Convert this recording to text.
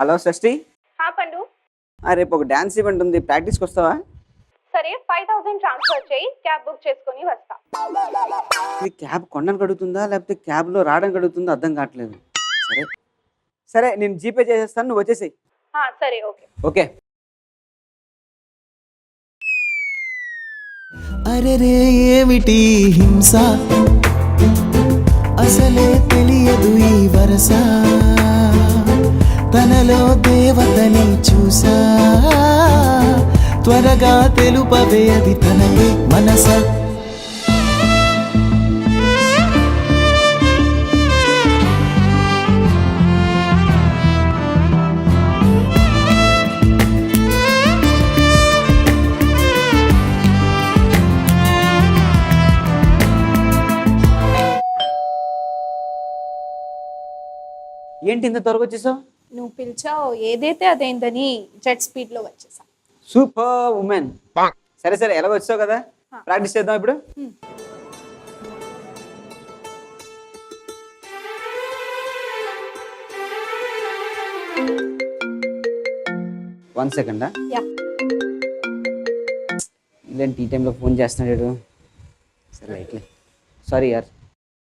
Hello షష్ఠి. పండు, రేపు ఒక డాన్స్ ఈవెంట్ ఉంది, ప్రాక్టీస్కి వస్తావా? సరే 5000 ట్రాన్స్ఫర్ చేయి, క్యాబ్ బుక్ చేసుకొని వస్తా. ఇది క్యాబ్ కొనడానికి అడుగుతుందా లేకపోతే క్యాబ్లో రావడానికి అడుగుతుందో అర్థం కావట్లేదు. సరే సరే, నేను జీపే చేసేస్తాను, నువ్వు వచ్చేసేయి. సరే, ఓకే ఓకే. అరెరే ఏమిటి హింస, అసలే తెలియదు ఈ వరస, తనలో దేవతని చూసా, త్వరగా తెలుపవే అది తనయే మనస. ఏంటి ఇంత త్వరగా వచ్చేసావు? నువ్వు పిలిచావు, ఏదైతే అదేందని జెట్ స్పీడ్ లో వచ్చేసా. Super women. సరే సరే, ఎలా వచ్చావు కదా, ప్రాక్టీస్ చేద్దాం ఇప్పుడు. 1 సెకండ్. ఇదేంటి ఈ టైంలో ఫోన్ చేస్తున్నాడు? సరే ఇట్లే, సారీ యార్.